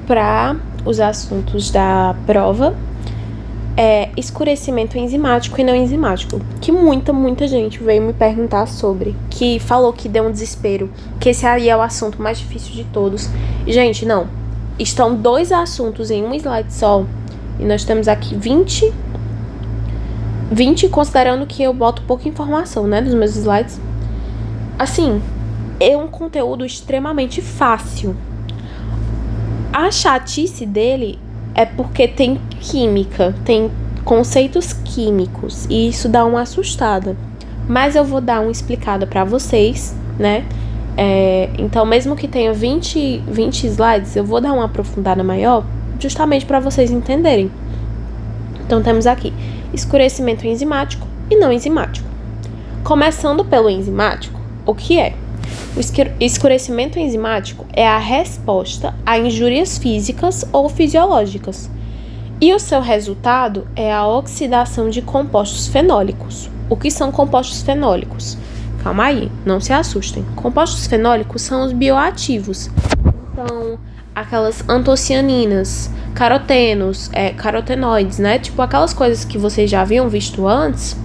Para os assuntos da prova, escurecimento enzimático e não enzimático, que muita gente veio me perguntar sobre, que falou que deu um desespero, que esse aí é o assunto mais difícil de todos. Gente, não. Estão 2 assuntos em um slide só, e nós temos aqui 20, considerando que eu boto pouca informação, né, nos meus slides. Assim, é um conteúdo extremamente fácil. A chatice dele é porque tem química, tem conceitos químicos, e isso dá uma assustada. Mas eu vou dar uma explicada para vocês, né? Então, mesmo que tenha 20 slides, eu vou dar uma aprofundada maior, justamente para vocês entenderem. Então, temos aqui escurecimento enzimático e não enzimático. Começando pelo enzimático, o que é? O escurecimento enzimático é a resposta a injúrias físicas ou fisiológicas. E o seu resultado é a oxidação de compostos fenólicos. O que são compostos fenólicos? Calma aí, não se assustem. Compostos fenólicos são os bioativos. Então, aquelas antocianinas, carotenos, carotenoides, né? Tipo aquelas coisas que vocês já haviam visto antes,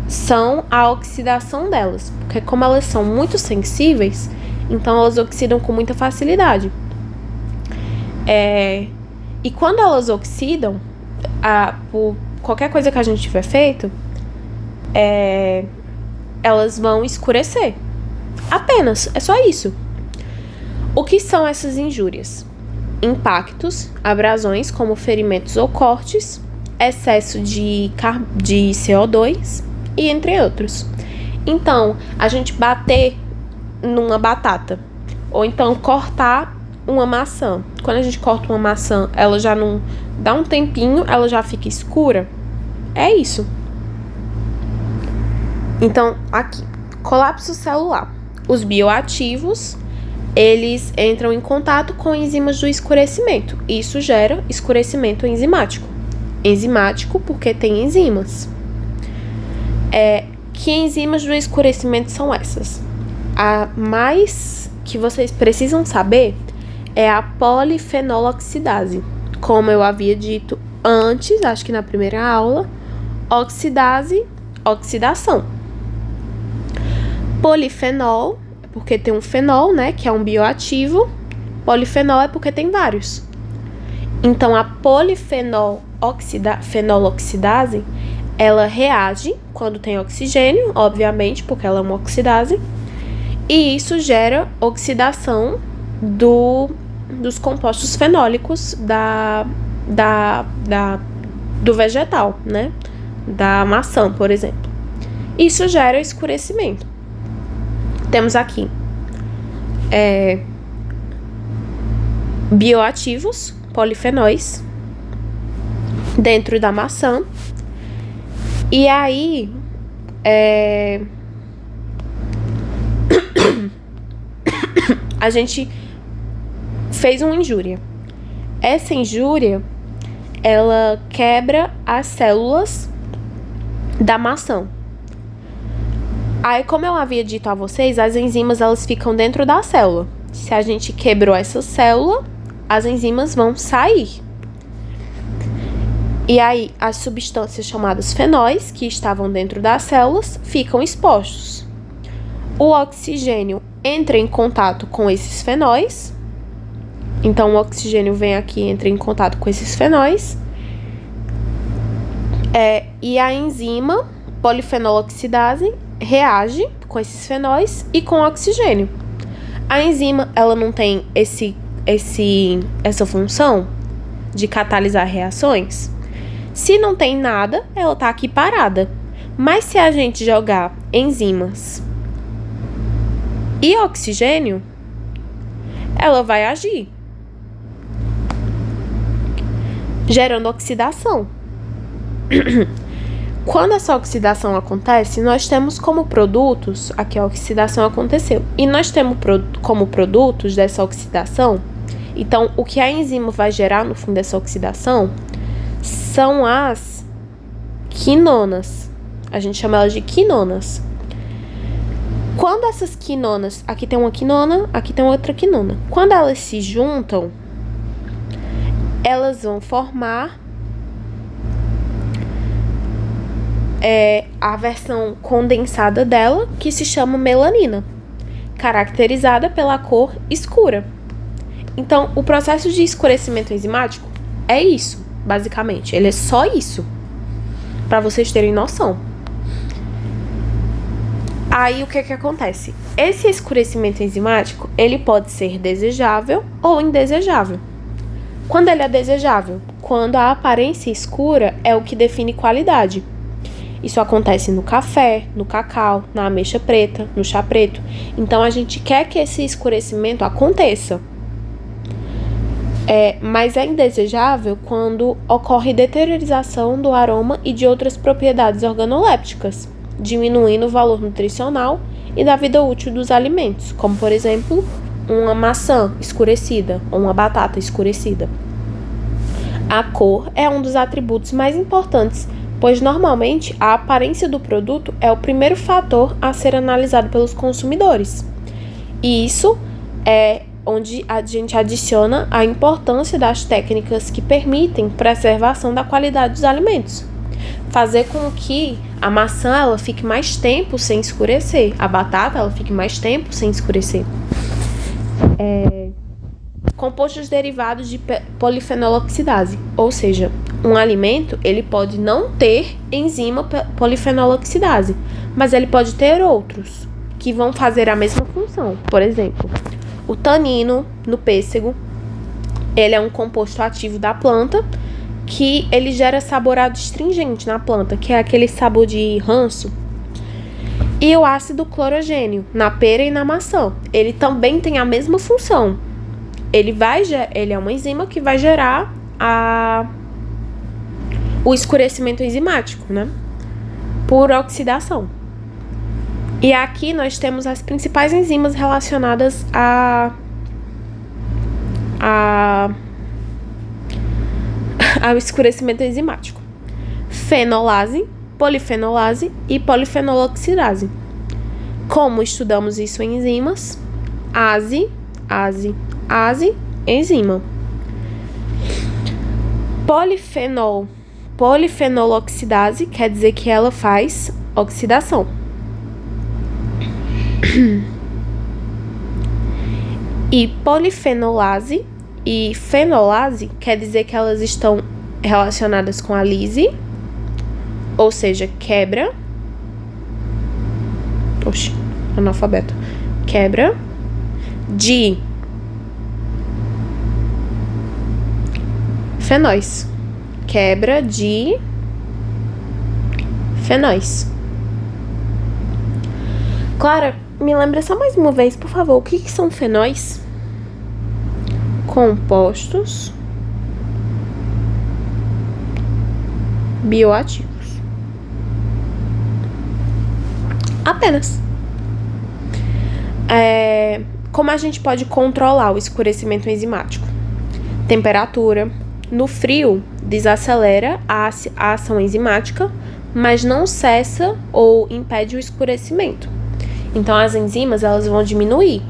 são a oxidação delas, porque como elas são muito sensíveis, então elas oxidam com muita facilidade. E quando elas oxidam, por qualquer coisa que a gente tiver feito, elas vão escurecer. Apenas, é só isso. O que são essas injúrias? Impactos, abrasões como ferimentos ou cortes, excesso de CO2, e entre outros. Então, a gente bater numa batata, ou então cortar uma maçã. Quando a gente corta uma maçã, ela já não dá um tempinho, ela já fica escura. É isso. Então, aqui, colapso celular. Os bioativos, eles entram em contato com enzimas do escurecimento. Isso gera escurecimento enzimático. Enzimático porque tem enzimas. Que enzimas do escurecimento são essas? A mais que vocês precisam saber é a polifenoloxidase. Como eu havia dito antes, acho que na primeira aula, oxidase, oxidação. Polifenol, porque tem um fenol, né, que é um bioativo. Polifenol é porque tem vários. Então, a polifenoloxidase, ela reage quando tem oxigênio, obviamente, porque ela é uma oxidase, e isso gera oxidação dos compostos fenólicos do vegetal, né? Da maçã, por exemplo. Isso gera escurecimento. Temos aqui bioativos, polifenóis, dentro da maçã. E aí, a gente fez uma injúria. Essa injúria, ela quebra as células da maçã. Aí, como eu havia dito a vocês, as enzimas, elas ficam dentro da célula. Se a gente quebrou essa célula, as enzimas vão sair. E aí, as substâncias chamadas fenóis, que estavam dentro das células, ficam expostos. O oxigênio entra em contato com esses fenóis. Então, o oxigênio vem aqui e entra em contato com esses fenóis. E a enzima polifenoloxidase reage com esses fenóis e com o oxigênio. A enzima, ela não tem essa função de catalisar reações. Se não tem nada, ela tá aqui parada. Mas se a gente jogar enzimas e oxigênio, ela vai agir, gerando oxidação. Quando essa oxidação acontece, nós temos como produtos, aqui a oxidação aconteceu, e nós temos como produtos dessa oxidação, então o que a enzima vai gerar no fim dessa oxidação são as quinonas. A gente chama elas de quinonas. Quando essas quinonas, aqui tem uma quinona, aqui tem outra quinona. Quando elas se juntam, elas vão formar a versão condensada dela, que se chama melanina, caracterizada pela cor escura. Então, o processo de escurecimento enzimático é isso, basicamente. Ele é só isso, para vocês terem noção. Aí, o que acontece? Esse escurecimento enzimático, ele pode ser desejável ou indesejável. Quando ele é desejável? Quando a aparência escura é o que define qualidade. Isso acontece no café, no cacau, na ameixa preta, no chá preto. Então, a gente quer que esse escurecimento aconteça. Mas é indesejável quando ocorre deteriorização do aroma e de outras propriedades organolépticas, diminuindo o valor nutricional e da vida útil dos alimentos, como, por exemplo, uma maçã escurecida ou uma batata escurecida. A cor é um dos atributos mais importantes, pois normalmente a aparência do produto é o primeiro fator a ser analisado pelos consumidores. E isso é onde a gente adiciona a importância das técnicas que permitem preservação da qualidade dos alimentos. Fazer com que a maçã ela fique mais tempo sem escurecer, a batata ela fique mais tempo sem escurecer. Compostos derivados de polifenoloxidase, ou seja, um alimento ele pode não ter enzima polifenoloxidase, mas ele pode ter outros que vão fazer a mesma função. Por exemplo, o tanino no pêssego, ele é um composto ativo da planta que ele gera sabor adstringente na planta, que é aquele sabor de ranço. E o ácido clorogênio na pera e na maçã, ele também tem a mesma função. Ele é uma enzima que vai gerar o escurecimento enzimático, né? Por oxidação. E aqui nós temos as principais enzimas relacionadas ao escurecimento enzimático: fenolase, polifenolase e polifenoloxidase. Como estudamos isso em enzimas? Ase, enzima. Polifenoloxidase quer dizer que ela faz oxidação. E polifenolase e fenolase quer dizer que elas estão relacionadas com a lise, ou seja, quebra. Analfabeto. Quebra de fenóis. Quebra de fenóis. Clara, me lembra só mais uma vez, por favor, o que são fenóis? Compostos bioativos. Apenas. Como a gente pode controlar o escurecimento enzimático? Temperatura. No frio, desacelera a ação enzimática, mas não cessa ou impede o escurecimento. Então, as enzimas elas vão diminuir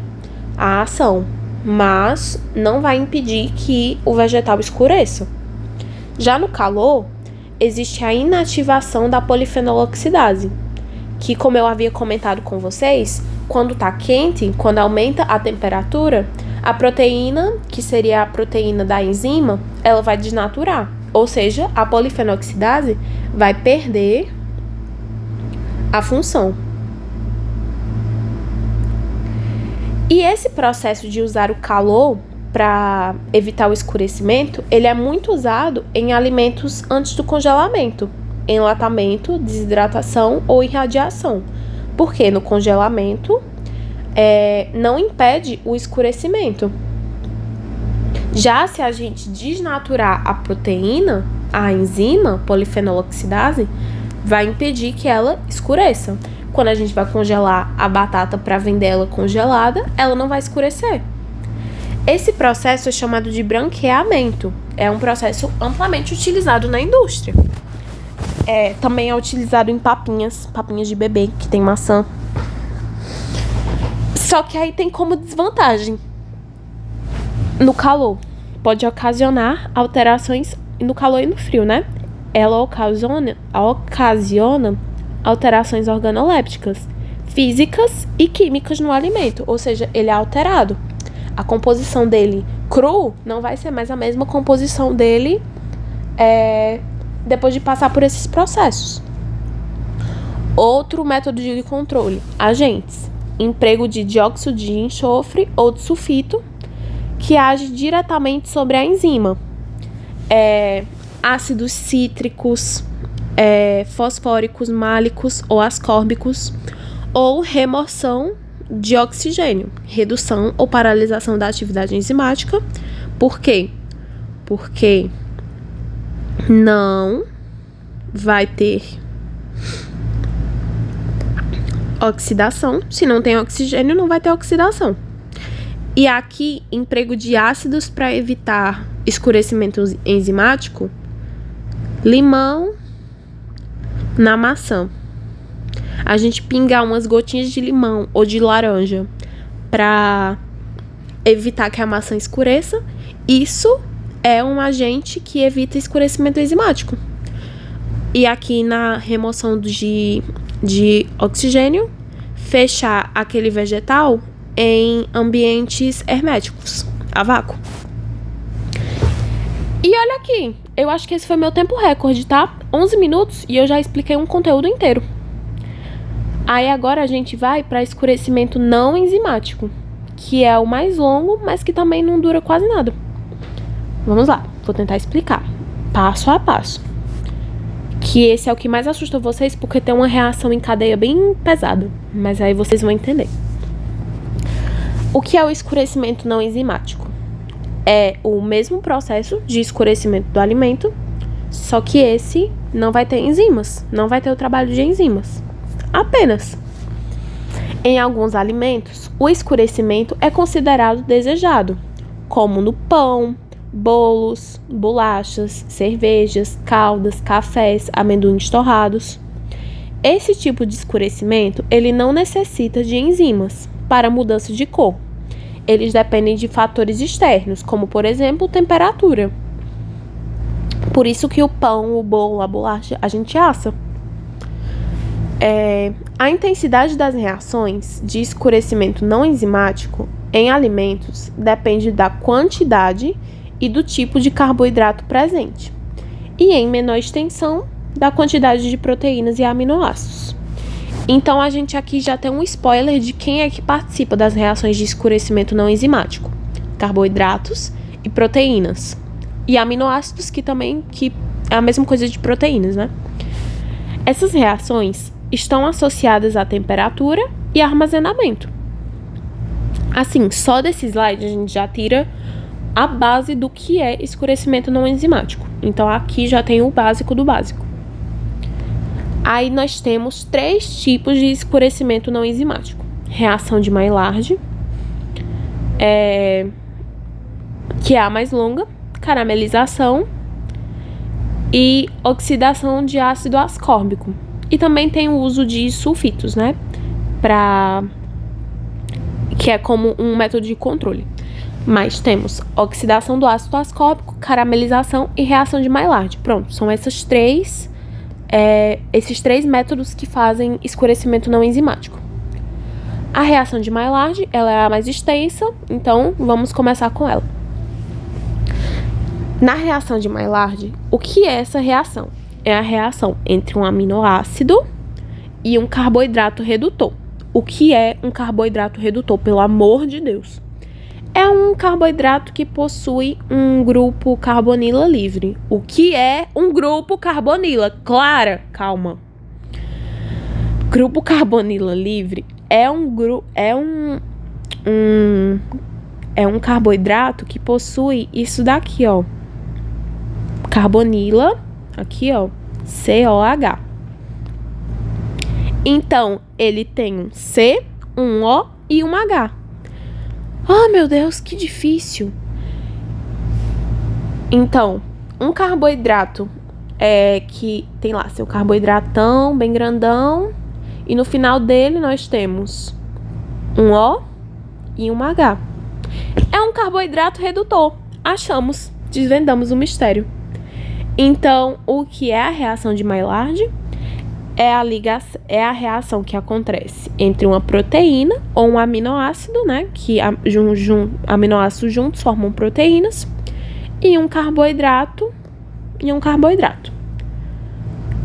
a ação, mas não vai impedir que o vegetal escureça. Já no calor, existe a inativação da polifenoloxidase, que, como eu havia comentado com vocês, quando está quente, quando aumenta a temperatura, a proteína, que seria a proteína da enzima, ela vai desnaturar. Ou seja, a polifenoxidase vai perder a função. E esse processo de usar o calor para evitar o escurecimento, ele é muito usado em alimentos antes do congelamento, enlatamento, desidratação ou irradiação. Porque no congelamento não impede o escurecimento. Já se a gente desnaturar a proteína, a enzima polifenoloxidase, vai impedir que ela escureça. Quando a gente vai congelar a batata para vender ela congelada, ela não vai escurecer. Esse processo é chamado de branqueamento. É um processo amplamente utilizado na indústria. Também é utilizado em papinhas de bebê, que tem maçã. Só que aí tem como desvantagem no calor. pode ocasionar alterações no calor e no frio, né? Ela ocasiona alterações organolépticas, físicas e químicas no alimento, ou seja, ele é alterado. A composição dele cru não vai ser mais a mesma composição dele depois de passar por esses processos. Outro método de controle: agentes. Emprego de dióxido de enxofre ou de sulfito, que age diretamente sobre a enzima. Ácidos cítricos, fosfóricos, málicos ou ascórbicos, ou remoção de oxigênio, redução ou paralisação da atividade enzimática. Por quê? Porque não vai ter oxidação. Se não tem oxigênio, não vai ter oxidação. E aqui, emprego de ácidos para evitar escurecimento enzimático: limão na maçã. A gente pingar umas gotinhas de limão ou de laranja para evitar que a maçã escureça. Isso é um agente que evita escurecimento enzimático. E aqui na remoção de oxigênio, fechar aquele vegetal em ambientes herméticos, a vácuo. E olha aqui, eu acho que esse foi meu tempo recorde, tá? 11 minutos e eu já expliquei um conteúdo inteiro. Aí agora a gente vai para escurecimento não enzimático, que é o mais longo, mas que também não dura quase nada. Vamos lá, vou tentar explicar, passo a passo. Que esse é o que mais assusta vocês, porque tem uma reação em cadeia bem pesada. Mas aí vocês vão entender. O que é o escurecimento não enzimático? É o mesmo processo de escurecimento do alimento, só que esse não vai ter enzimas, não vai ter o trabalho de enzimas. Apenas. Em alguns alimentos, o escurecimento é considerado desejado, como no pão, bolos, bolachas, cervejas, caldas, cafés, amendoins torrados. Esse tipo de escurecimento, ele não necessita de enzimas para mudança de cor. Eles dependem de fatores externos, como, por exemplo, temperatura. Por isso que o pão, o bolo, a bolacha, a gente assa. A intensidade das reações de escurecimento não enzimático em alimentos depende da quantidade e do tipo de carboidrato presente, e em menor extensão, da quantidade de proteínas e aminoácidos. Então, a gente aqui já tem um spoiler de quem é que participa das reações de escurecimento não enzimático: carboidratos e proteínas. E aminoácidos, que é a mesma coisa de proteínas, né? Essas reações estão associadas à temperatura e armazenamento. Assim, só desse slide a gente já tira a base do que é escurecimento não enzimático. Então, aqui já tem o básico do básico. Aí nós temos 3 tipos de escurecimento não enzimático: reação de Maillard, que é a mais longa, caramelização e oxidação de ácido ascórbico. E também tem o uso de sulfitos, né? Que é como um método de controle. Mas temos oxidação do ácido ascórbico, caramelização e reação de Maillard. Pronto, são esses três métodos que fazem escurecimento não enzimático. A reação de Maillard, ela é a mais extensa, então vamos começar com ela. Na reação de Maillard, o que é essa reação? É a reação entre um aminoácido e um carboidrato redutor. O que é um carboidrato redutor, pelo amor de Deus? É um carboidrato que possui um grupo carbonila livre. O que é um grupo carbonila? Clara, calma. Grupo carbonila livre é um carboidrato que possui isso daqui, ó. Carbonila, aqui, ó, COH. Então, ele tem um C, um O e um H. Ah, meu Deus, que difícil. Então, um carboidrato que tem lá seu carboidratão bem grandão, e no final dele nós temos um O e um H. É um carboidrato redutor. achamos, desvendamos o mistério. Então, o que é a reação de Maillard? É a reação que acontece entre uma proteína ou um aminoácido, né? Que aminoácidos juntos formam proteínas, e um carboidrato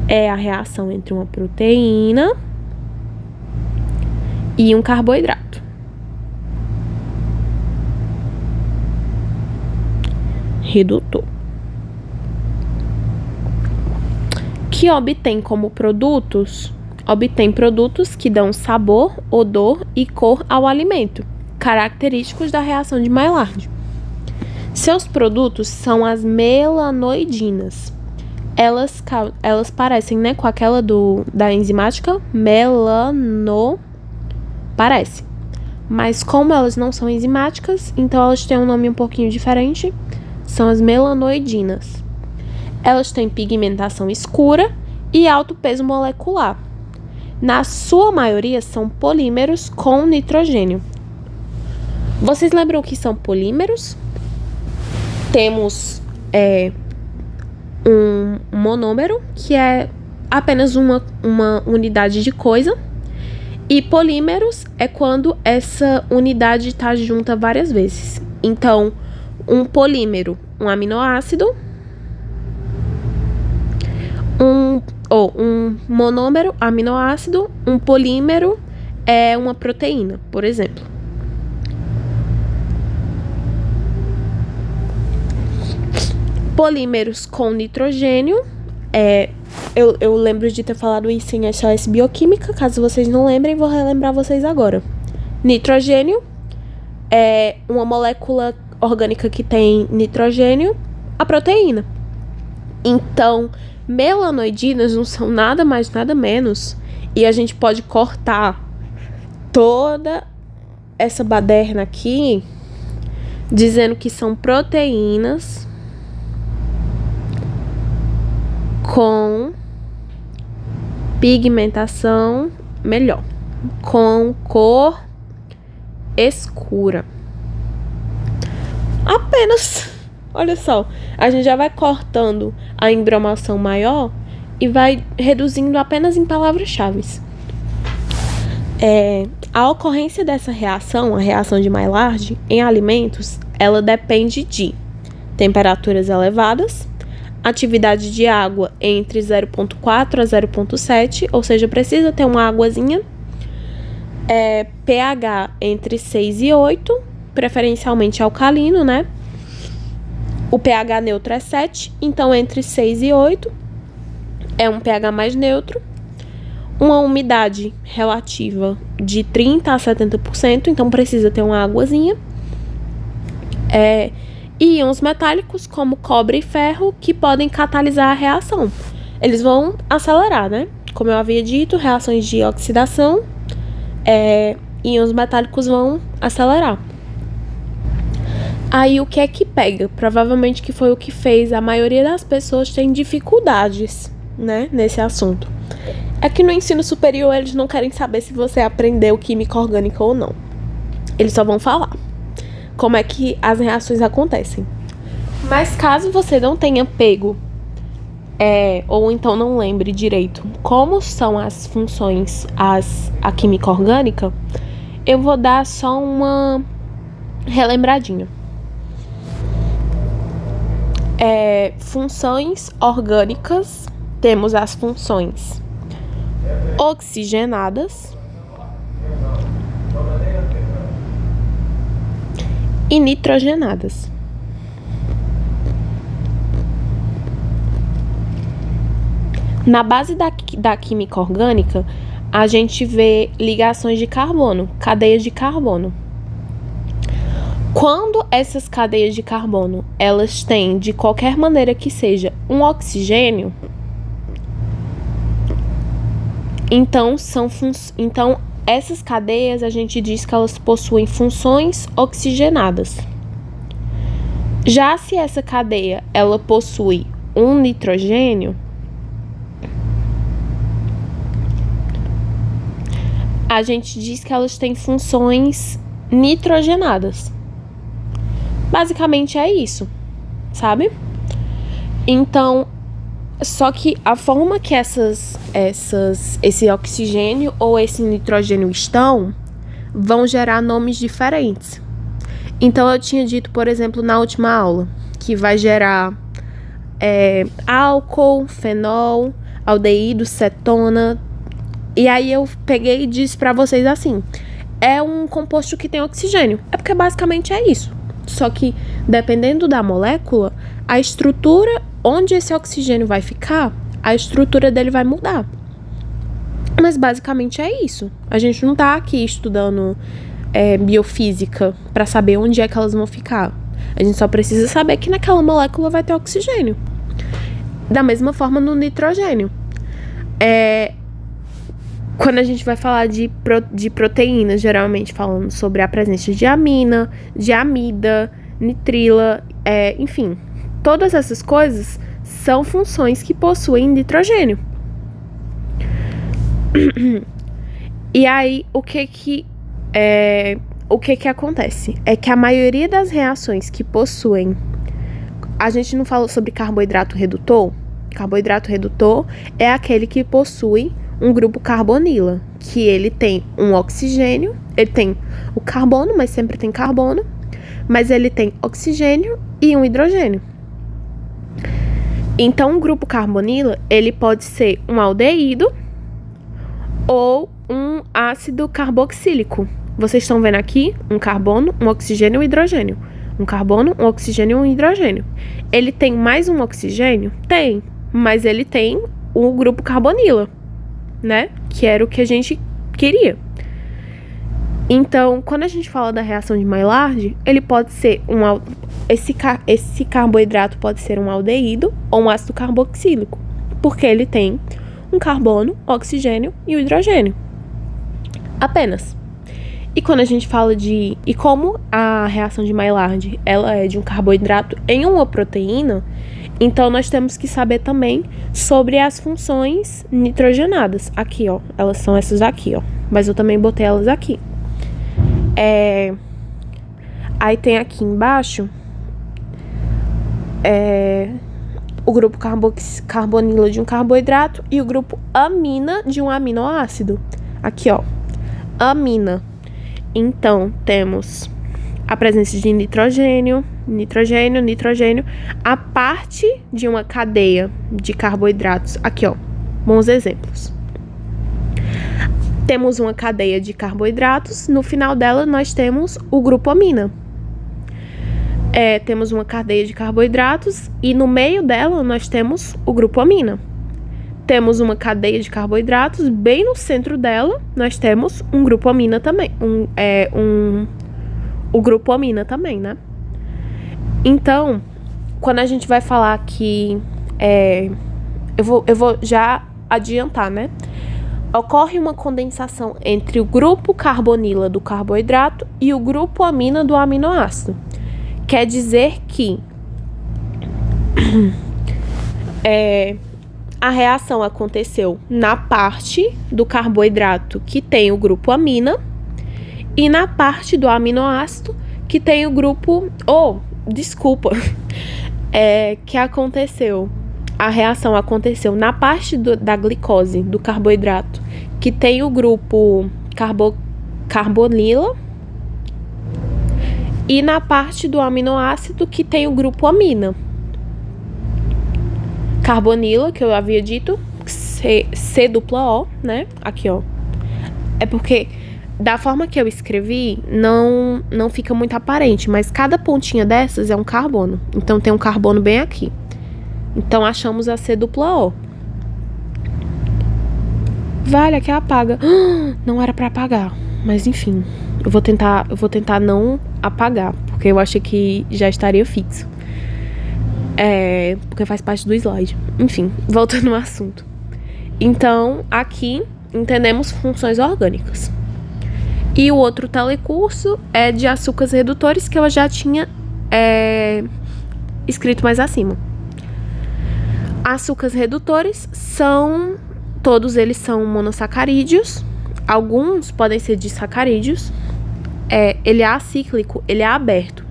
É a reação entre uma proteína e um carboidrato. Redutor. Que obtém produtos que dão sabor, odor e cor ao alimento, característicos da reação de Maillard. Seus produtos são as melanoidinas. Elas parecem, né, com aquela da enzimática, parece. Mas como elas não são enzimáticas, então elas têm um nome um pouquinho diferente, são as melanoidinas. Elas têm pigmentação escura e alto peso molecular. Na sua maioria, são polímeros com nitrogênio. Vocês lembram o que são polímeros? Temos um monômero, que é apenas uma unidade de coisa. E polímeros é quando essa unidade está junta várias vezes. Então, um polímero, um aminoácido. Um monômero, aminoácido, um polímero é uma proteína, por exemplo. Polímeros com nitrogênio, eu lembro de ter falado isso em SOS Bioquímica, caso vocês não lembrem, vou relembrar vocês agora. Nitrogênio é uma molécula orgânica que tem nitrogênio, a proteína. Então, melanoidinas não são nada mais, nada menos. E a gente pode cortar toda essa baderna aqui, dizendo que são proteínas com pigmentação com cor escura. Apenas. Olha só, a gente já vai cortando a embromação maior e vai reduzindo apenas em palavras-chave. A ocorrência dessa reação, a reação de Maillard, em alimentos, ela depende de temperaturas elevadas, atividade de água entre 0,4 a 0,7, ou seja, precisa ter uma águazinha, pH entre 6 e 8, preferencialmente alcalino, né? O pH neutro é 7, então entre 6 e 8 é um pH mais neutro. Uma umidade relativa de 30% a 70%, então precisa ter uma águazinha. E íons metálicos como cobre e ferro que podem catalisar a reação. Eles vão acelerar, né? Como eu havia dito, reações de oxidação, íons metálicos vão acelerar. Aí o que é que pega? Provavelmente que foi o que fez a maioria das pessoas tem dificuldades, né, nesse assunto. É que no ensino superior eles não querem saber se você aprendeu química orgânica ou não. Eles só vão falar como é que as reações acontecem. Mas caso você não tenha pego, ou então não lembre direito como são as funções, a química orgânica, eu vou dar só uma relembradinha. Funções orgânicas, temos as funções oxigenadas e nitrogenadas. Na base da química orgânica, a gente vê ligações de carbono, cadeias de carbono. Quando essas cadeias de carbono, elas têm, de qualquer maneira que seja, um oxigênio, então essas cadeias a gente diz que elas possuem funções oxigenadas. Já se essa cadeia ela possui um nitrogênio, a gente diz que elas têm funções nitrogenadas. Basicamente é isso, sabe? Então, só que a forma que esse oxigênio ou esse nitrogênio estão, vão gerar nomes diferentes. Então, eu tinha dito, por exemplo, na última aula, que vai gerar álcool, fenol, aldeído, cetona. E aí eu peguei e disse pra vocês assim, é um composto que tem oxigênio. É porque basicamente é isso. Só que, dependendo da molécula, a estrutura onde esse oxigênio vai ficar, a estrutura dele vai mudar. Mas basicamente é isso. A gente não tá aqui estudando biofísica pra saber onde é que elas vão ficar. A gente só precisa saber que naquela molécula vai ter oxigênio. Da mesma forma no nitrogênio. Quando a gente vai falar de proteínas, geralmente falando sobre a presença de amina, de amida, nitrila, enfim. Todas essas coisas são funções que possuem nitrogênio. E aí, o que acontece? É que a maioria das reações que possuem... A gente não falou sobre carboidrato redutor? Carboidrato redutor é aquele que possui um grupo carbonila, que ele tem um oxigênio, ele tem o carbono, mas sempre tem carbono, mas ele tem oxigênio e um hidrogênio. Então, um grupo carbonila, ele pode ser um aldeído ou um ácido carboxílico. Vocês estão vendo aqui um carbono, um oxigênio e um hidrogênio. Um carbono, um oxigênio e um hidrogênio. Ele tem mais um oxigênio? Tem, mas ele tem o grupo carbonila, né? Que era o que a gente queria. Então, quando a gente fala da reação de Maillard, ele pode ser esse carboidrato pode ser um aldeído ou um ácido carboxílico, porque ele tem um carbono, oxigênio e o hidrogênio. Apenas. E quando a gente fala e como a reação de Maillard, ela é de um carboidrato em uma proteína, então nós temos que saber também sobre as funções nitrogenadas. Aqui, ó, elas são essas aqui, ó, mas eu também botei elas aqui. Aí tem aqui embaixo o grupo carbonila de um carboidrato e o grupo amina de um aminoácido. Aqui, ó, amina. Então, temos a presença de nitrogênio, a parte de uma cadeia de carboidratos. Aqui, ó, bons exemplos. Temos uma cadeia de carboidratos, no final dela nós temos o grupo amina. Temos uma cadeia de carboidratos e no meio dela nós temos o grupo amina. Temos uma cadeia de carboidratos, bem no centro dela nós temos um grupo amina também. O grupo amina também, né? Então, quando a gente vai falar que... eu vou já adiantar, né? Ocorre uma condensação entre o grupo carbonila do carboidrato e o grupo amina do aminoácido. Quer dizer que a reação aconteceu na parte do carboidrato que tem o grupo amina e na parte do aminoácido que tem o grupo... que aconteceu... A reação aconteceu na parte da glicose, do carboidrato, que tem o grupo carbonila, e na parte do aminoácido, que tem o grupo amina. Carbonila, que eu havia dito, C-O, né? Aqui, ó. É porque, da forma que eu escrevi, não fica muito aparente, mas cada pontinha dessas é um carbono. Então, tem um carbono bem aqui. Então, achamos a C-O. Vale, aqui apaga. Não era pra apagar. Mas, enfim. Eu vou tentar não apagar. Porque eu achei que já estaria fixo. Porque faz parte do slide. Enfim, voltando ao assunto. Então, aqui, entendemos funções orgânicas. E o outro telecurso é de açúcares redutores, que eu já tinha escrito mais acima. Açúcares redutores todos eles são monossacarídeos, alguns podem ser disacarídeos, ele é acíclico, ele é aberto.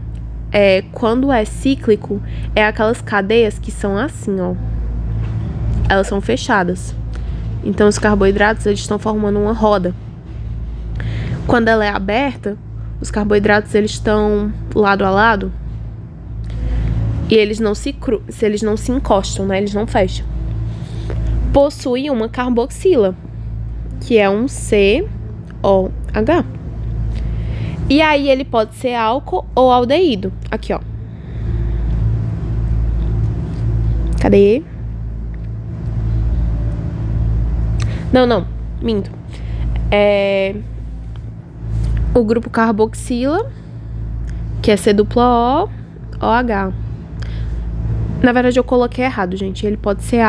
quando é cíclico, é aquelas cadeias que são assim, ó. Elas são fechadas. Então, os carboidratos, eles estão formando uma roda. Quando ela é aberta, os carboidratos, eles estão lado a lado. E eles não se encostam, né? Eles não fecham. Possui uma carboxila, que é um COH. E aí, ele pode ser álcool ou aldeído. Aqui, ó. Cadê? Não, minto. O grupo carboxila, que é C-O-OH. Na verdade, eu coloquei errado, gente. Ele pode ser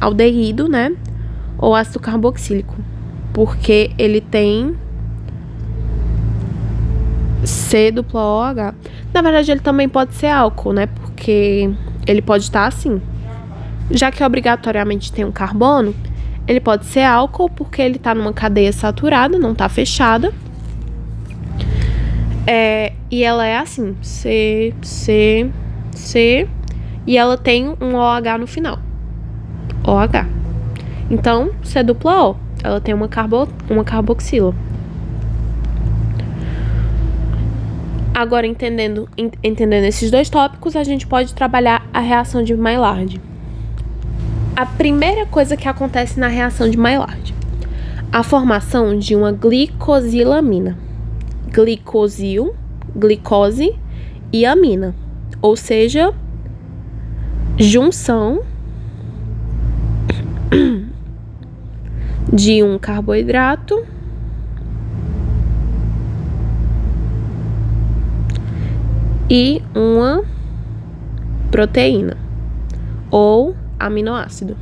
aldeído, né? Ou ácido carboxílico. Porque ele tem C-OH. Na verdade, ele também pode ser álcool, né? Porque ele pode estar assim. Já que obrigatoriamente tem um carbono, ele pode ser álcool porque ele tá numa cadeia saturada, não tá fechada. E ela é assim, C, e ela tem um OH no final. OH. Então, C-O, ela tem uma carboxila. Agora, entendendo esses dois tópicos, a gente pode trabalhar a reação de Maillard. A primeira coisa que acontece na reação de Maillard: a formação de uma glicosilamina. Glicose e amina. Ou seja, junção de um carboidrato e uma proteína ou aminoácido.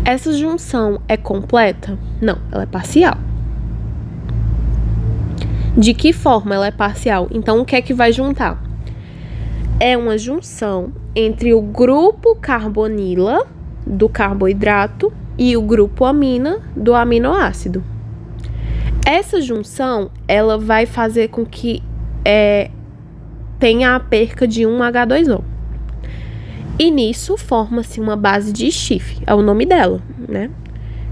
Essa junção é completa? Não, ela é parcial. De que forma ela é parcial? Então, o que é que vai juntar? É uma junção entre o grupo carbonila do carboidrato e o grupo amina do aminoácido. Essa junção, ela vai fazer com que tenha a perca de um H2O. E nisso forma-se uma base de Schiff, é o nome dela, né?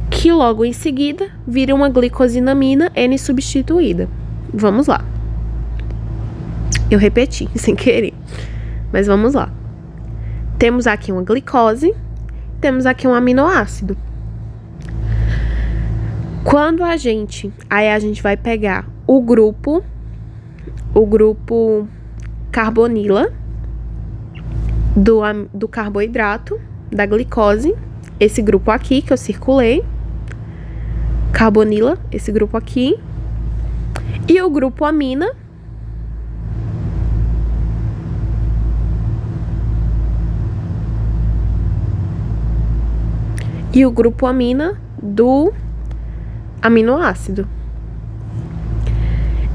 Que logo em seguida vira uma glicosinamina N substituída. Vamos lá. Eu repeti, sem querer. Mas vamos lá. Temos aqui uma glicose, temos aqui um aminoácido. Quando a gente vai pegar o grupo carbonila do carboidrato, da glicose, esse grupo aqui que eu circulei, carbonila, esse grupo aqui, e o grupo amina, do aminoácido.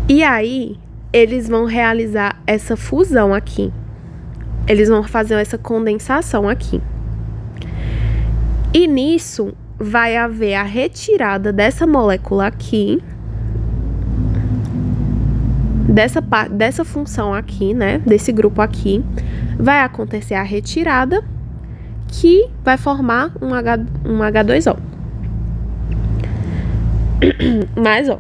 E aí, eles vão realizar essa fusão aqui. Eles vão fazer essa condensação aqui. E nisso, vai haver a retirada dessa molécula aqui, dessa função aqui, né? Desse grupo aqui. Vai acontecer a retirada, que vai formar um H2O. Mas, ó.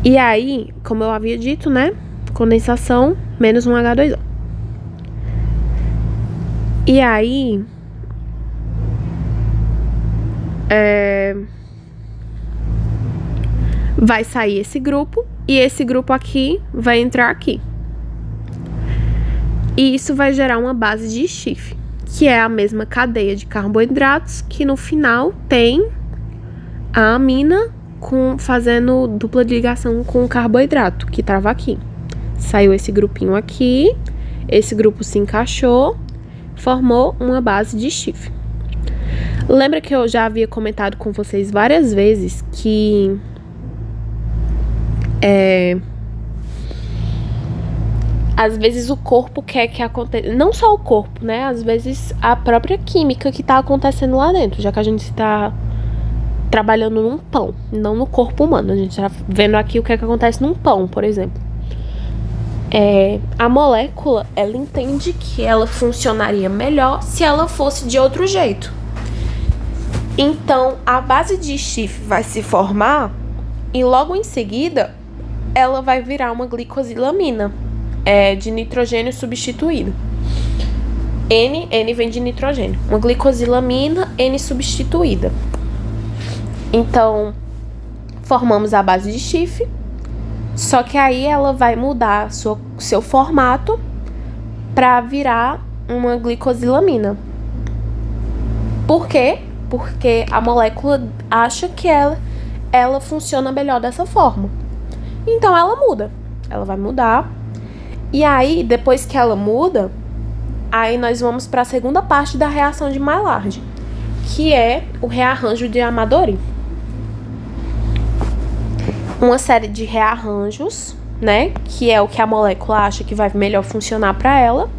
E aí, como eu havia dito, né? Condensação menos um H2O. E aí, vai sair esse grupo e esse grupo aqui vai entrar aqui. E isso vai gerar uma base de Schiff, que é a mesma cadeia de carboidratos que no final tem a amina fazendo dupla ligação com o carboidrato que estava aqui. Saiu esse grupinho aqui, esse grupo se encaixou, formou uma base de Schiff. Lembra que eu já havia comentado com vocês várias vezes que às vezes o corpo quer que aconteça, não só o corpo, né? Às vezes a própria química que tá acontecendo lá dentro, já que a gente tá trabalhando num pão, não no corpo humano. A gente tá vendo aqui o que é que acontece num pão, por exemplo. A molécula, ela entende que ela funcionaria melhor se ela fosse de outro jeito. Então, a base de Schiff vai se formar e logo em seguida ela vai virar uma glicosilamina de nitrogênio substituído. N vem de nitrogênio. Uma glicosilamina N substituída. Então, formamos a base de Schiff. Só que aí ela vai mudar seu formato para virar uma glicosilamina. Por quê? Porque a molécula acha que ela funciona melhor dessa forma. Então ela muda. Ela vai mudar. E aí, depois que ela muda, aí nós vamos para a segunda parte da reação de Maillard, que é o rearranjo de Amadori. Uma série de rearranjos, né, que é o que a molécula acha que vai melhor funcionar para ela,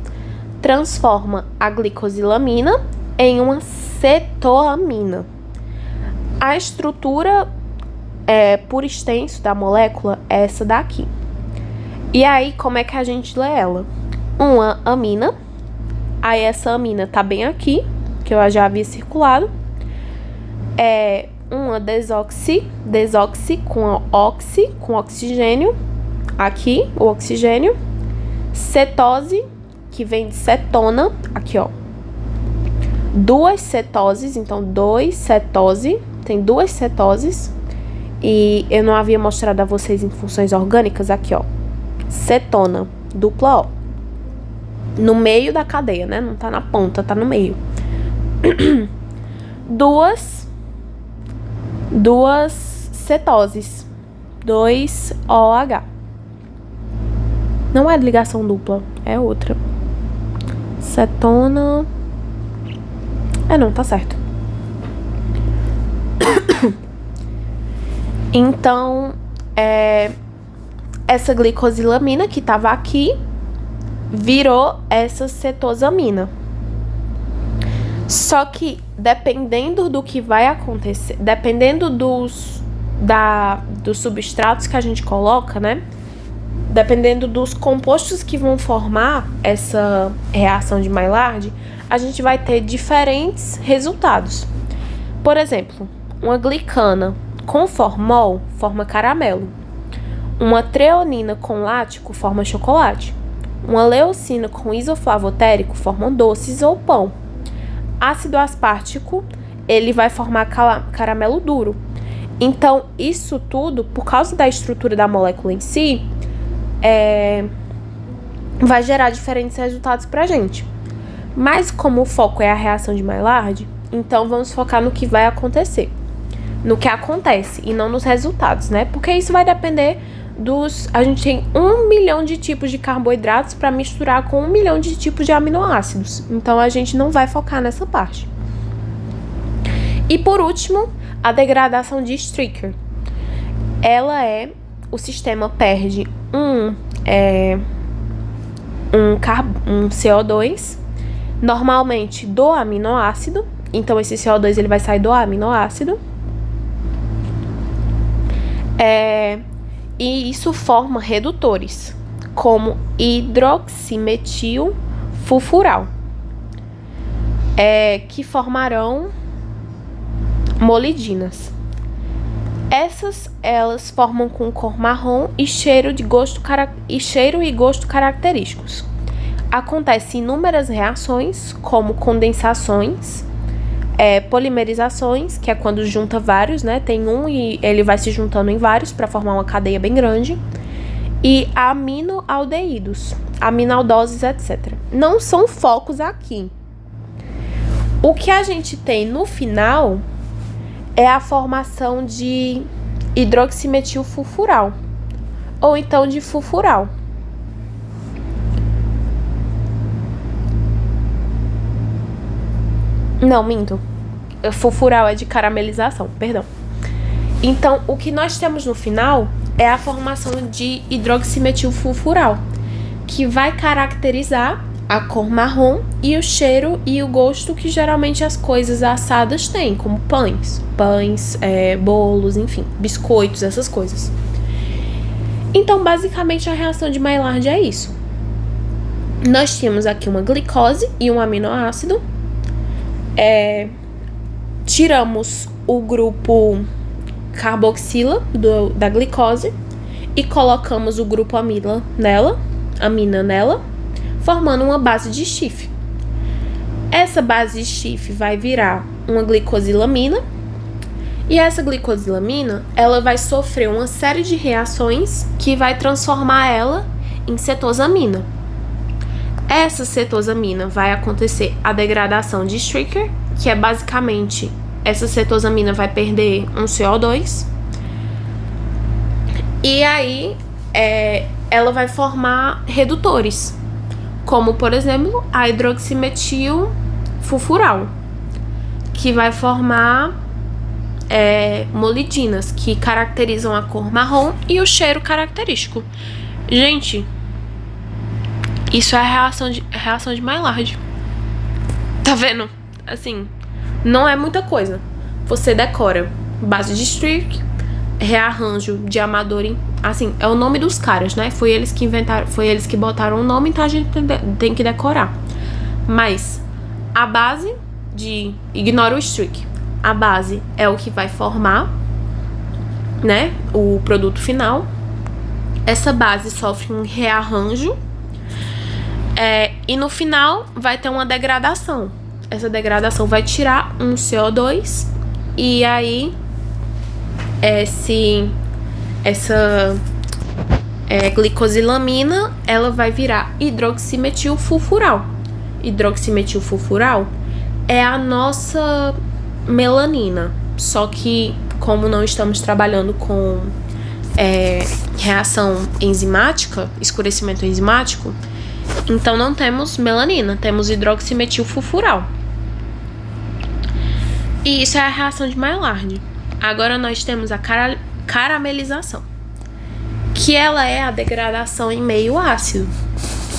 transforma a glicosilamina em uma cetoamina. A estrutura por extenso da molécula é essa daqui. E aí, como é que a gente lê ela? Uma amina, aí essa amina tá bem aqui, que eu já havia circulado, uma desoxi com com oxigênio, aqui o oxigênio, cetose, que vem de cetona, aqui ó, duas cetoses, então tem duas cetoses, e eu não havia mostrado a vocês em funções orgânicas, aqui ó, cetona, dupla O, no meio da cadeia, né, não tá na ponta, tá no meio, duas cetoses, 2OH. Não é ligação dupla, é outra. Cetona. Não, tá certo. Então, essa glicosilamina que tava aqui virou essa cetosamina. Só que dependendo do que vai acontecer, dependendo dos substratos que a gente coloca, né? Dependendo dos compostos que vão formar essa reação de Maillard, a gente vai ter diferentes resultados. Por exemplo, uma glicana com formol forma caramelo. Uma treonina com lático forma chocolate. Uma leucina com isoflavotérico forma doces ou pão. Ácido aspartico, ele vai formar caramelo duro. Então, isso tudo, por causa da estrutura da molécula em si, vai gerar diferentes resultados pra gente. Mas como o foco é a reação de Maillard, então vamos focar no que vai acontecer. No que acontece e não nos resultados, né? Porque isso vai depender a gente tem 1 milhão de tipos de carboidratos para misturar com 1 milhão de tipos de aminoácidos. Então, a gente não vai focar nessa parte. E, por último, a degradação de Stricker. O sistema perde um CO2, normalmente do aminoácido. Então, esse CO2 ele vai sair do aminoácido. E isso forma redutores, como hidroximetil fulfural, que formarão molidinas. Elas formam com cor marrom e cheiro e gosto característicos. Acontecem inúmeras reações, como condensações, polimerizações, que é quando junta vários, né? Tem um e ele vai se juntando em vários para formar uma cadeia bem grande. E aminoaldeídos, aminaldoses, etc. Não são focos aqui. O que a gente tem no final é a formação de hidroximetil fulfural, ou então de fulfural. Não, minto. Fulfural é de caramelização, perdão. Então, o que nós temos no final é a formação de hidroximetil fulfural, que vai caracterizar a cor marrom e o cheiro e o gosto que geralmente as coisas assadas têm, como pães, bolos, enfim, biscoitos, essas coisas. Então, basicamente, a reação de Maillard é isso. Nós tínhamos aqui uma glicose e um aminoácido. Tiramos o grupo carboxila da glicose e colocamos o grupo amina nela, formando uma base de Schiff. Essa base de Schiff vai virar uma glicosilamina, e essa glicosilamina, ela vai sofrer uma série de reações que vai transformar ela em cetosamina. Essa cetosamina vai acontecer a degradação de Stricker, que é basicamente, essa cetosamina vai perder um CO2, e aí ela vai formar redutores, como, por exemplo, a hidroximetil fulfural, que vai formar molidinas, que caracterizam a cor marrom e o cheiro característico. Gente, isso é a reação de Maillard. Tá vendo? Assim, não é muita coisa. Você decora base de Strick, rearranjo de Amadori. Assim, é o nome dos caras, né? Foi eles que inventaram, foi eles que botaram o nome, então a gente tem que decorar. Mas a base de... Ignora o Strick. A base é o que vai formar, né, o produto final. Essa base sofre um rearranjo. E no final vai ter uma degradação. Essa degradação vai tirar um CO2. E aí essa glicosilamina, ela vai virar hidroximetilfulfural. Hidroximetilfulfural é a nossa melanina. Só que, como não estamos trabalhando com reação enzimática, escurecimento enzimático, então não temos melanina, temos hidroximetilfulfural. E isso é a reação de Maillard. Agora nós temos a caramelização, que ela é a degradação em meio ácido.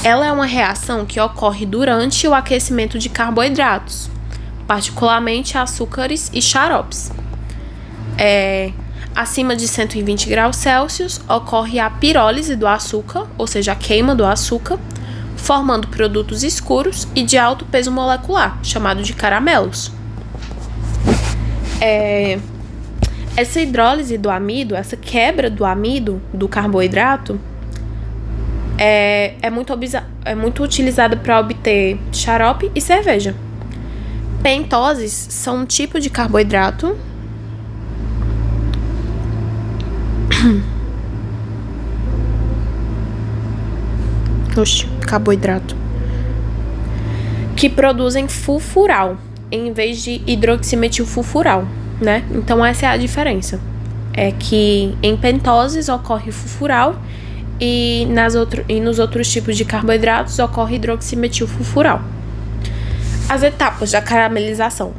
Ela é uma reação que ocorre durante o aquecimento de carboidratos, particularmente açúcares e xaropes. Acima de 120 graus Celsius ocorre a pirólise do açúcar, ou seja, a queima do açúcar, formando produtos escuros e de alto peso molecular, chamado de caramelos. Essa hidrólise do amido, essa quebra do amido, do carboidrato, é muito utilizada para obter xarope e cerveja. Pentoses são um tipo de carboidrato carboidrato que produzem fulfural em vez de hidroximetilfulfural, né? Então essa é a diferença. É que em pentoses ocorre fulfural e nos outros tipos de carboidratos ocorre hidroximetilfulfural. As etapas da caramelização.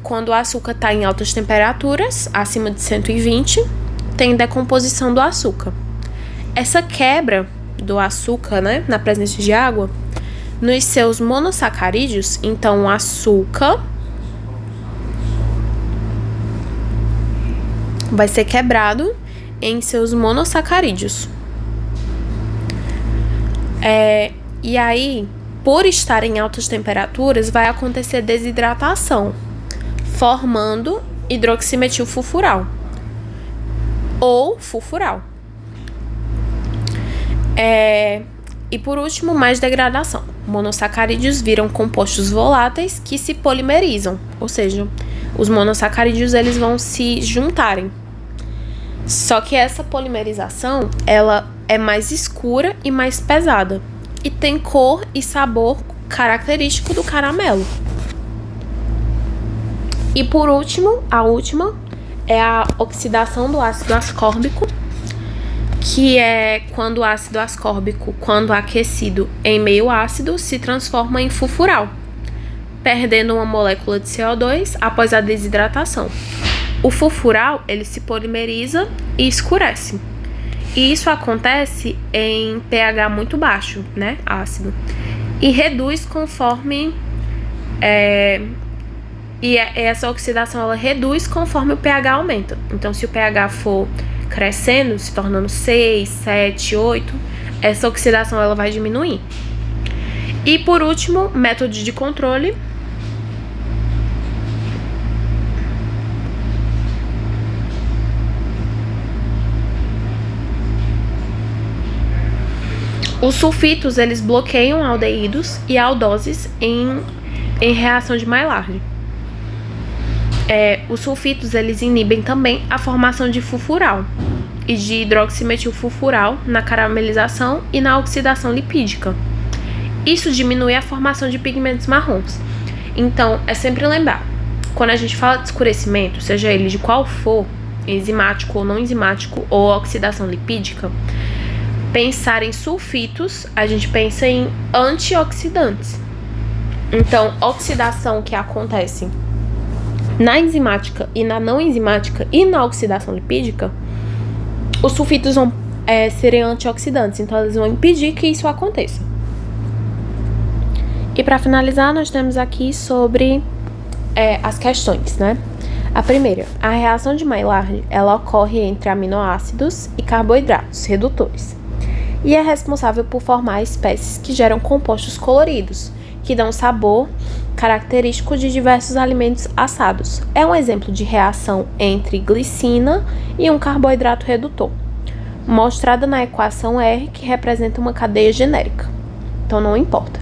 Quando o açúcar está em altas temperaturas, acima de 120, tem decomposição do açúcar. Essa quebra do açúcar, né, na presença de água, nos seus monossacarídeos, então o açúcar vai ser quebrado em seus monossacarídeos. E aí, por estar em altas temperaturas, vai acontecer desidratação, formando hidroximetilfulfural ou fulfural. E por último, mais degradação. Monossacarídeos viram compostos voláteis que se polimerizam, ou seja, os monossacarídeos eles vão se juntarem. Só que essa polimerização, ela é mais escura e mais pesada e tem cor e sabor característico do caramelo. E por último, a última é a oxidação do ácido ascórbico, que é quando o ácido ascórbico, quando aquecido em meio ácido, se transforma em fulfural, perdendo uma molécula de CO2 após a desidratação. O fulfural, ele se polimeriza e escurece. E isso acontece em pH muito baixo, né, ácido. E reduz conforme... essa oxidação, ela reduz conforme o pH aumenta. Então, se o pH for crescendo, se tornando 6, 7, 8, essa oxidação ela vai diminuir. E por último, método de controle. Os sulfitos, eles bloqueiam aldeídos e aldoses em reação de Maillard. Os sulfitos, eles inibem também a formação de fulfural e de hidroximetilfulfural na caramelização e na oxidação lipídica. Isso diminui a formação de pigmentos marrons. Então, é sempre lembrar, quando a gente fala de escurecimento, seja ele de qual for, enzimático ou não enzimático, ou oxidação lipídica, pensar em sulfitos, a gente pensa em antioxidantes. Então, oxidação que acontece na enzimática e na não enzimática e na oxidação lipídica, os sulfitos vão serem antioxidantes, então eles vão impedir que isso aconteça. E para finalizar, nós temos aqui sobre as questões, né? A primeira, a reação de Maillard, ela ocorre entre aminoácidos e carboidratos redutores e é responsável por formar espécies que geram compostos coloridos, que dão sabor característico de diversos alimentos assados. É um exemplo de reação entre glicina e um carboidrato redutor, mostrada na equação R, que representa uma cadeia genérica. Então, não importa.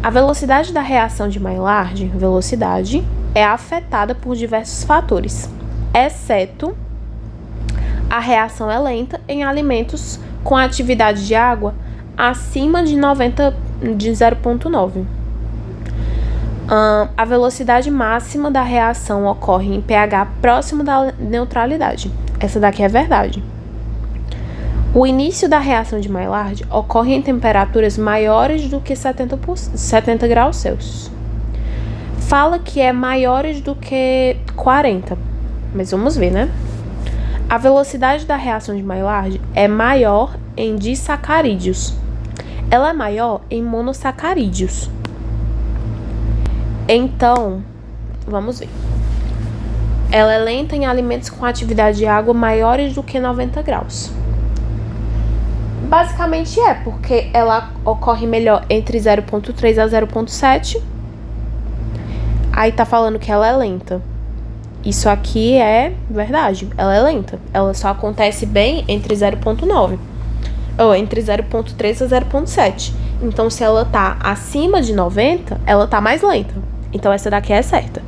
A velocidade da reação de Maillard, velocidade, é afetada por diversos fatores, exceto a reação é lenta em alimentos com atividade de água acima de 0,9. A velocidade máxima da reação ocorre em pH próximo da neutralidade. Essa daqui é verdade. O início da reação de Maillard ocorre em temperaturas maiores do que 70 graus Celsius. Fala que é maiores do que 40, mas vamos ver, né? A velocidade da reação de Maillard é maior em disacarídeos. Ela é maior em monossacarídeos. Então, vamos ver. Ela é lenta em alimentos com atividade de água maiores do que 90 graus. Basicamente porque ela ocorre melhor entre 0,3 a 0,7. Aí tá falando que ela é lenta. Isso aqui é verdade, ela é lenta. Ela só acontece bem entre 0,9 ou entre 0,3 a 0,7. Então, se ela tá acima de 90, ela tá mais lenta. Então, essa daqui é certa.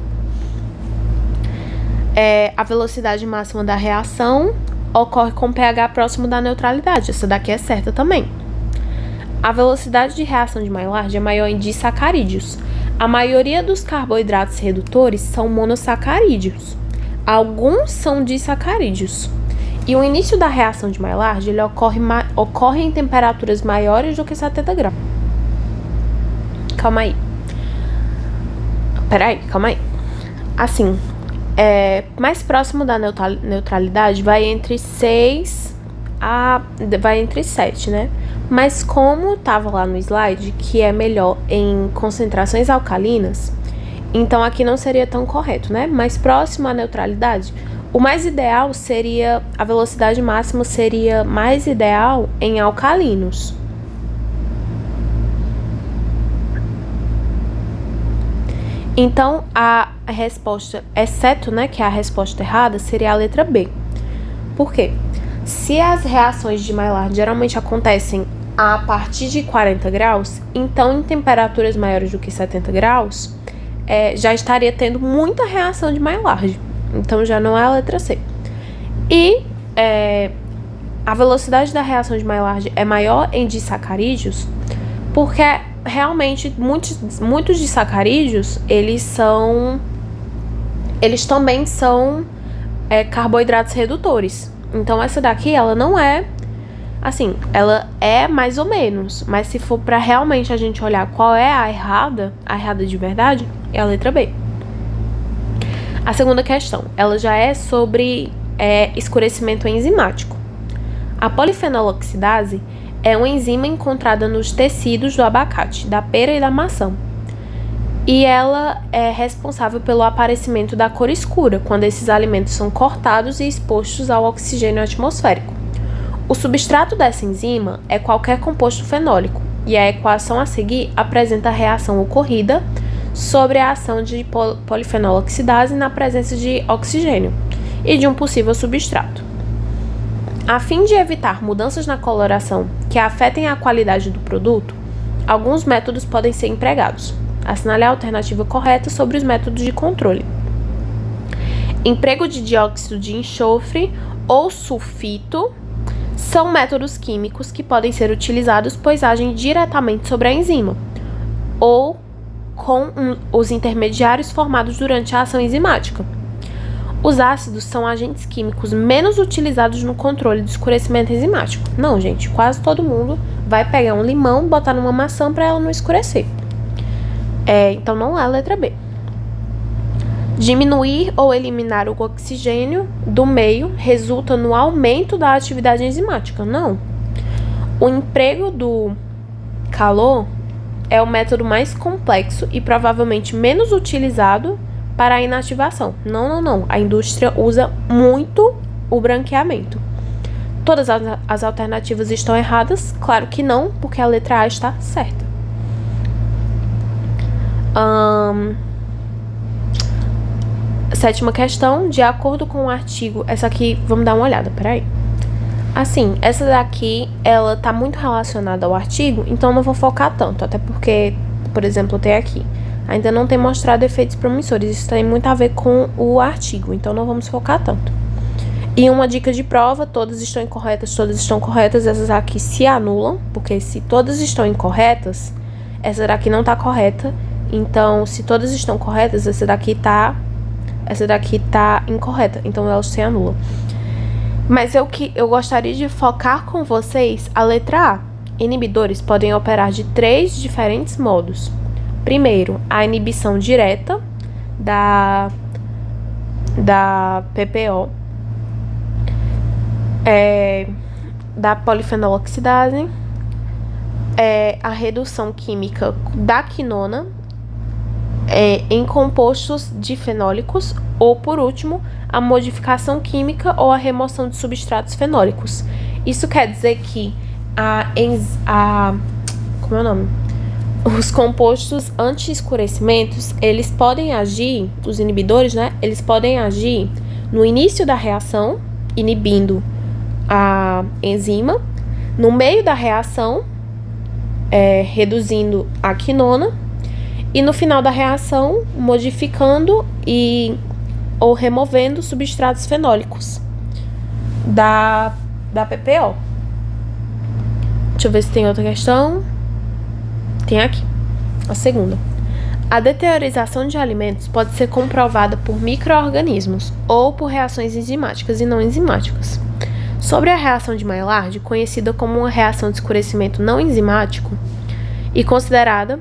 A velocidade máxima da reação ocorre com pH próximo da neutralidade. Essa daqui é certa também. A velocidade de reação de Maillard é maior em disacarídeos. A maioria dos carboidratos redutores são monossacarídeos. Alguns são disacarídeos. E o início da reação de Maillard ele ocorre em temperaturas maiores do que 70 graus. Calma aí. Calma aí. Assim, mais próximo da neutralidade vai entre 6 vai entre 7, né? Mas como estava lá no slide, que é melhor em concentrações alcalinas, então aqui não seria tão correto, né? Mais próximo à neutralidade, o mais ideal seria, a velocidade máxima seria mais ideal em alcalinos. Então, a resposta, exceto, né, que é a resposta errada, seria a letra B. Por quê? Se as reações de Maillard geralmente acontecem a partir de 40 graus, então em temperaturas maiores do que 70 graus, já estaria tendo muita reação de Maillard. Então já não é a letra C. E a velocidade da reação de Maillard é maior em disacarídeos, porque realmente muitos disacarídeos, eles também são carboidratos redutores. Então essa daqui, ela não é, assim, ela é mais ou menos, mas se for para realmente a gente olhar qual é a errada de verdade, é a letra B. A segunda questão, ela já é sobre escurecimento enzimático. A polifenoloxidase é uma enzima encontrada nos tecidos do abacate, da pera e da maçã. E ela é responsável pelo aparecimento da cor escura, quando esses alimentos são cortados e expostos ao oxigênio atmosférico. O substrato dessa enzima é qualquer composto fenólico, e a equação a seguir apresenta a reação ocorrida sobre a ação de polifenoloxidase na presença de oxigênio e de um possível substrato. A fim de evitar mudanças na coloração que afetem a qualidade do produto, alguns métodos podem ser empregados. Assinale a alternativa correta sobre os métodos de controle. Emprego de dióxido de enxofre ou sulfito são métodos químicos que podem ser utilizados pois agem diretamente sobre a enzima ou com os intermediários formados durante a ação enzimática. Os ácidos são agentes químicos menos utilizados no controle do escurecimento enzimático. Não, gente, quase todo mundo vai pegar um limão, botar numa maçã para ela não escurecer. Então não é a letra B. Diminuir ou eliminar o oxigênio do meio resulta no aumento da atividade enzimática. Não. O emprego do calor é o método mais complexo e provavelmente menos utilizado para a inativação. Não. A indústria usa muito o branqueamento. Todas as alternativas estão erradas? Claro que não, porque a letra A está certa. Sétima questão, de acordo com o artigo... Essa aqui, vamos dar uma olhada, peraí. Assim, essa daqui, ela tá muito relacionada ao artigo, então não vou focar tanto, até porque, por exemplo, tem aqui. Ainda não tem mostrado efeitos promissores, isso tem muito a ver com o artigo, então não vamos focar tanto. E uma dica de prova, todas estão corretas, essas aqui se anulam, porque se todas estão incorretas, essa daqui não tá correta, então se todas estão corretas, essa daqui tá incorreta, então elas se anulam. Mas eu gostaria de focar com vocês a letra A. Inibidores podem operar de 3 diferentes modos. Primeiro, a inibição direta da PPO, da polifenoloxidase, a redução química da quinona em compostos difenólicos, ou, por último, a modificação química ou a remoção de substratos fenólicos. Isso quer dizer que como é o nome? Os compostos anti-escurecimentos, eles podem agir, os inibidores, né? Eles podem agir no início da reação, inibindo a enzima, no meio da reação, reduzindo a quinona, e no final da reação, modificando ou removendo substratos fenólicos da PPO. Deixa eu ver se tem outra questão. Tem aqui. A segunda. A deteriorização de alimentos pode ser comprovada por micro-organismos ou por reações enzimáticas e não enzimáticas. Sobre a reação de Maillard, conhecida como uma reação de escurecimento não enzimática e considerada,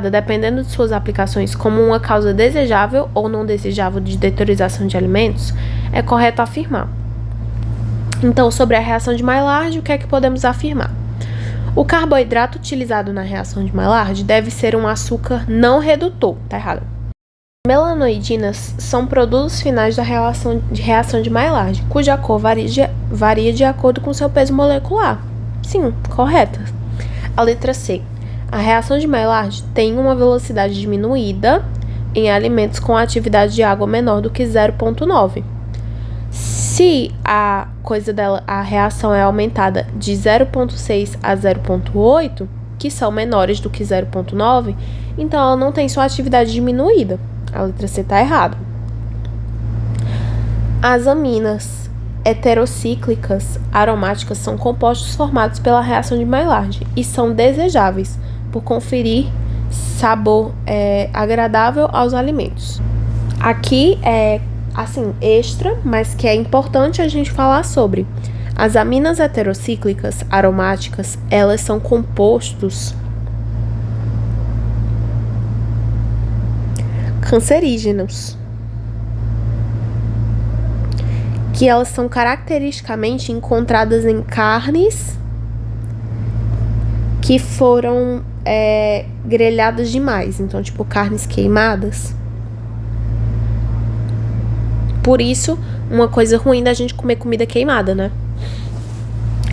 dependendo de suas aplicações, como uma causa desejável ou não desejável de deteriorização de alimentos, é correto afirmar. Então, sobre a reação de Maillard, o que é que podemos afirmar? O carboidrato utilizado na reação de Maillard deve ser um açúcar não redutor. Tá errado. Melanoidinas são produtos finais da reação de Maillard, cuja cor varia de acordo com seu peso molecular. Sim, correta. A letra C. A reação de Maillard tem uma velocidade diminuída em alimentos com atividade de água menor do que 0,9. Se a reação é aumentada de 0,6 a 0,8, que são menores do que 0,9, então ela não tem sua atividade diminuída. A letra C está errada. As aminas heterocíclicas aromáticas são compostos formados pela reação de Maillard e são desejáveis por conferir sabor agradável aos alimentos. Aqui é extra, mas que é importante a gente falar sobre. As aminas heterocíclicas aromáticas, elas são compostos cancerígenos que elas são caracteristicamente encontradas em carnes que foram grelhadas demais. Então, tipo, carnes queimadas. Por isso, uma coisa ruim da gente comer comida queimada, né?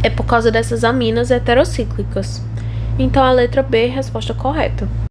É por causa dessas aminas heterocíclicas. Então, a letra B é a resposta correta.